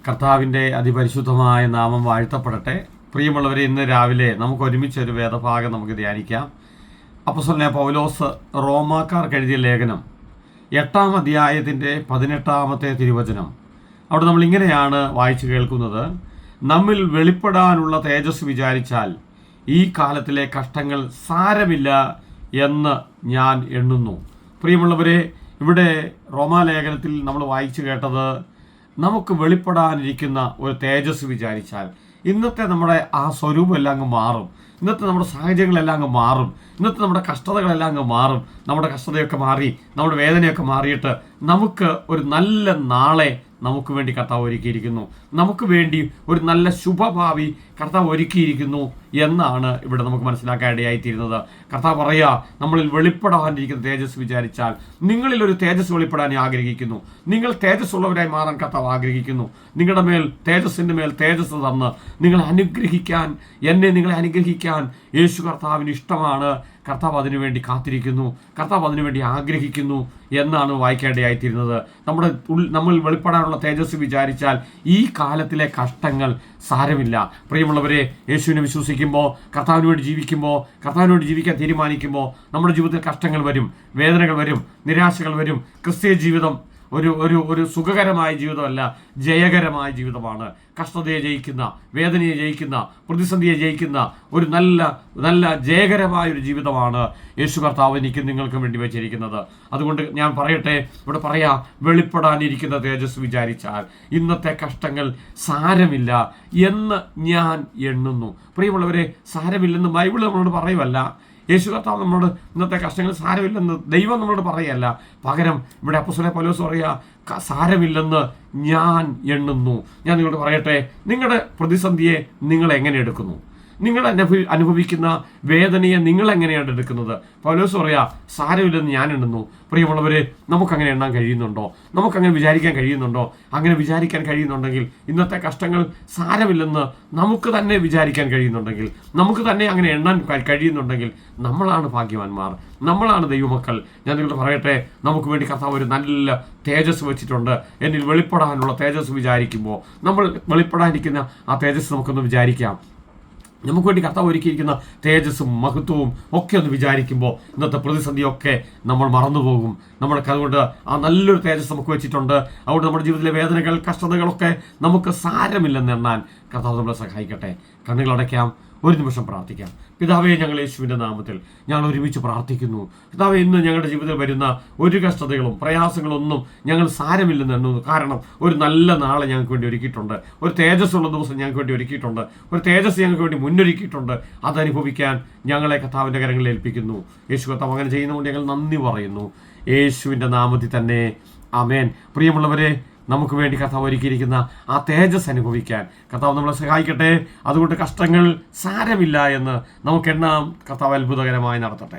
കർത്താവിൻ്റെ അതിപരിശുദ്ധമായ നാമം വാഴ്ത്തപ്പെടട്ടെ. പ്രിയമുള്ളവരെ, ഇന്ന് രാവിലെ നമുക്ക് ഒരുമിച്ചൊരു വേദഭാഗം നമുക്ക് ധ്യാനിക്കാം. അപ്പോസ്തലനായ പൗലോസ് റോമാക്കാർക്ക് എഴുതിയ ലേഖനം 8-ാം അധ്യായത്തിൻ്റെ 18-ാമത്തെ തിരുവചനം. അവിടെ നമ്മൾ ഇങ്ങനെയാണ് വായിച്ചു കേൾക്കുന്നത്: നമ്മിൽ വെളിപ്പെടാനുള്ള തേജസ് വിചാരിച്ചാൽ ഈ കാലത്തിലെ കഷ്ടങ്ങൾ സാരമില്ല എന്ന് ഞാൻ എണ്ണുന്നു. പ്രിയമുള്ളവരെ, ഇവിടെ റോമാലേഖനത്തിൽ നമ്മൾ വായിച്ചു കേട്ടത്, നമുക്ക് വെളിപ്പെടാനിരിക്കുന്ന ഒരു തേജസ് വിചാരിച്ചാൽ ഇന്നത്തെ നമ്മുടെ ആ സ്വരൂപം എല്ലാം അങ്ങ് മാറും. ഇന്നത്തെ നമ്മുടെ സാഹചര്യങ്ങളെല്ലാം അങ്ങ് മാറും. ഇന്നത്തെ നമ്മുടെ കഷ്ടതകളെല്ലാം അങ്ങ് മാറും. നമ്മുടെ കഷ്ടതയൊക്കെ മാറി, നമ്മുടെ വേദനയൊക്കെ മാറിയിട്ട് നമുക്ക് ഒരു നല്ല നാളെ നമുക്ക് വേണ്ടി കർത്താവ് ഒരുക്കിയിരിക്കുന്നു. നമുക്ക് വേണ്ടി ഒരു നല്ല ശുഭഭാവി കർത്താവ് ഒരുക്കിയിരിക്കുന്നു എന്നാണ് ഇവിടെ നമുക്ക് മനസ്സിലാക്കാൻ ഇടയായിത്തീരുന്നത്. കർത്താവ് പറയുക, നമ്മളിൽ വെളിപ്പെടാനിരിക്കുന്ന തേജസ് വിചാരിച്ചാൽ നിങ്ങളിൽ ഒരു തേജസ് വെളിപ്പെടാൻ ആഗ്രഹിക്കുന്നു. നിങ്ങൾ തേജസ് ഉള്ളവരായി മാറാൻ കർത്താവ് ആഗ്രഹിക്കുന്നു. നിങ്ങളുടെ മേൽ തേജസ്സിൻ്റെ മേൽ തേജസ് തന്ന് നിങ്ങളെ അനുഗ്രഹിക്കാൻ, നിങ്ങളെ അനുഗ്രഹിക്കാൻ യേശു കർത്താവിന് ഇഷ്ടമാണ്. കർത്താവ് അതിനുവേണ്ടി കാത്തിരിക്കുന്നു, കർത്താവ് അതിനുവേണ്ടി ആഗ്രഹിക്കുന്നു എന്നാണ് വായിക്കേണ്ടതായിത്തീരുന്നത്. നമ്മൾ വെളിപ്പെടാനുള്ള തേജസ് വിചാരിച്ചാൽ ഈ കാലത്തിലെ കഷ്ടങ്ങൾ സാരമില്ല. പ്രിയമുള്ളവരെ, യേശുവിനെ വിശ്വസിക്കുമ്പോൾ, കർത്താവിന് വേണ്ടി ജീവിക്കുമ്പോൾ, കർത്താവിന് വേണ്ടി ജീവിക്കാൻ തീരുമാനിക്കുമ്പോൾ നമ്മുടെ ജീവിതത്തിൽ കഷ്ടങ്ങൾ വരും, വേദനകൾ വരും, നിരാശകൾ വരും. ക്രിസ്തീയ ജീവിതം ഒരു സുഖകരമായ ജീവിതമല്ല, ജയകരമായ ജീവിതമാണ്. കഷ്ടതയെ ജയിക്കുന്ന, വേദനയെ ജയിക്കുന്ന, പ്രതിസന്ധിയെ ജയിക്കുന്ന ഒരു നല്ല ജയകരമായ ഒരു ജീവിതമാണ് യേശു കർത്താവ് എനിക്കും നിങ്ങൾക്കും വേണ്ടി വെച്ചിരിക്കുന്നത്. അതുകൊണ്ട് ഞാൻ പറയട്ടെ, ഇവിടെ വെളിപ്പെടാനിരിക്കുന്ന തേജസ് വിചാരിച്ചാൽ ഇന്നത്തെ കഷ്ടങ്ങൾ സാരമില്ല എന്ന് ഞാൻ എണ്ണുന്നു. പ്രിയമുള്ളവരെ, സാരമില്ലെന്ന് ബൈബിൾ നമ്മളോട് പറയുമല്ല. യേശു കർത്താവ് നമ്മളോട് ഇന്നത്തെ കഷ്ടങ്ങൾ സാരമില്ലെന്ന് ദൈവം നമ്മളോട് പറയല്ല. പകരം ഇവിടെ അപ്പോസ്തലനായ പൗലോസ് പറയുക, സാരമില്ലെന്ന് ഞാൻ എണ്ണുന്നു. ഞാൻ നിങ്ങളോട് പറയട്ടെ, നിങ്ങളുടെ പ്രതിസന്ധിയെ നിങ്ങൾ എങ്ങനെ എടുക്കുന്നു? നിങ്ങൾ അനുഭവിക്കുന്ന വേദനയെ നിങ്ങൾ എങ്ങനെയാണ് എടുക്കുന്നത്? പൗലോസ് പറയാ, സാരമില്ലെന്ന് ഞാൻ എണ്ണുന്നു. പ്രിയമുള്ളവരെ, നമുക്കങ്ങനെ എണ്ണാൻ കഴിയുന്നുണ്ടോ? നമുക്കങ്ങനെ വിചാരിക്കാൻ കഴിയുന്നുണ്ടോ? അങ്ങനെ വിചാരിക്കാൻ കഴിയുന്നുണ്ടെങ്കിൽ, ഇന്നത്തെ കഷ്ടങ്ങൾ സാരമില്ലെന്ന് നമുക്ക് തന്നെ വിചാരിക്കാൻ കഴിയുന്നുണ്ടെങ്കിൽ, നമുക്ക് തന്നെ അങ്ങനെ എണ്ണാൻ കഴിയുന്നുണ്ടെങ്കിൽ, നമ്മളാണ് ഭാഗ്യവാന്മാർ, നമ്മളാണ് ദൈവമക്കൾ. ഞാൻ നിങ്ങളോട് പറയട്ടെ, നമുക്ക് വേണ്ടി കർത്താവ് ഒരു നല്ല തേജസ് വെച്ചിട്ടുണ്ട്. എന്നിൽ വെളിപ്പെടാനുള്ള തേജസ് വിചാരിക്കുമ്പോൾ, നമ്മൾ വെളിപ്പെടാനിരിക്കുന്ന ആ തേജസ് നമുക്കൊന്ന് വിചാരിക്കാം. നമുക്ക് വേണ്ടി കർത്താവ് ഒരുക്കിയിരിക്കുന്ന തേജസ്സും മഹത്വവും ഒക്കെ ഒന്ന് വിചാരിക്കുമ്പോൾ ഇന്നത്തെ പ്രതിസന്ധിയൊക്കെ നമ്മൾ മറന്നുപോകും. അതുകൊണ്ട് ആ നല്ലൊരു തേജസ് നമുക്ക് വെച്ചിട്ടുണ്ട്. അതുകൊണ്ട് നമ്മുടെ ജീവിതത്തിലെ വേദനകൾ, കഷ്ടതകളൊക്കെ നമുക്ക് സാരമില്ലെന്ന് എണ്ണാൻ കർത്താവ് നമ്മളെ സഹായിക്കട്ടെ. കണ്ണുകളടയ്ക്കാം, ഒരു നിമിഷം പ്രാർത്ഥിക്കാം. പിതാവേ, ഞങ്ങൾ യേശുവിൻ്റെ നാമത്തിൽ ഞങ്ങൾ ഒരുമിച്ച് പ്രാർത്ഥിക്കുന്നു. പിതാവേ, ഇന്ന് ഞങ്ങളുടെ ജീവിതത്തിൽ വരുന്ന ഒരു കഷ്ടതകളും പ്രയാസങ്ങളൊന്നും ഞങ്ങൾ സാരമില്ലെന്ന് എണ്ണുന്നു. കാരണം ഒരു നല്ല നാളെ ഞങ്ങൾക്ക് വേണ്ടി ഒരുക്കിയിട്ടുണ്ട്. ഒരു തേജസ്സുള്ള ദിവസം ഞങ്ങൾക്ക് വേണ്ടി ഒരുക്കിയിട്ടുണ്ട്. ഒരു തേജസ് ഞങ്ങൾക്ക് വേണ്ടി മുന്നൊരുക്കിയിട്ടുണ്ട്. അതനുഭവിക്കാൻ ഞങ്ങളെ കർത്താവിൻ്റെ കരങ്ങളിൽ ഏൽപ്പിക്കുന്നു. യേശു കർത്താവ് അങ്ങനെ ചെയ്യുന്നതുകൊണ്ട് ഞങ്ങൾ നന്ദി പറയുന്നു. യേശുവിൻ്റെ നാമത്തിൽ തന്നെ ആമേൻ. പ്രിയമുള്ളവരെ, നമുക്ക് വേണ്ടി കർത്താവ് ഒരുക്കിയിരിക്കുന്ന ആ തേജസ് അനുഭവിക്കാൻ കർത്താവ് നമ്മളെ സഹായിക്കട്ടെ. അതുകൊണ്ട് കഷ്ടങ്ങൾ സാരമില്ല എന്ന് നമുക്കെണ്ണാം. കർത്താവ് അത്ഭുതകരമായി നടത്തട്ടെ.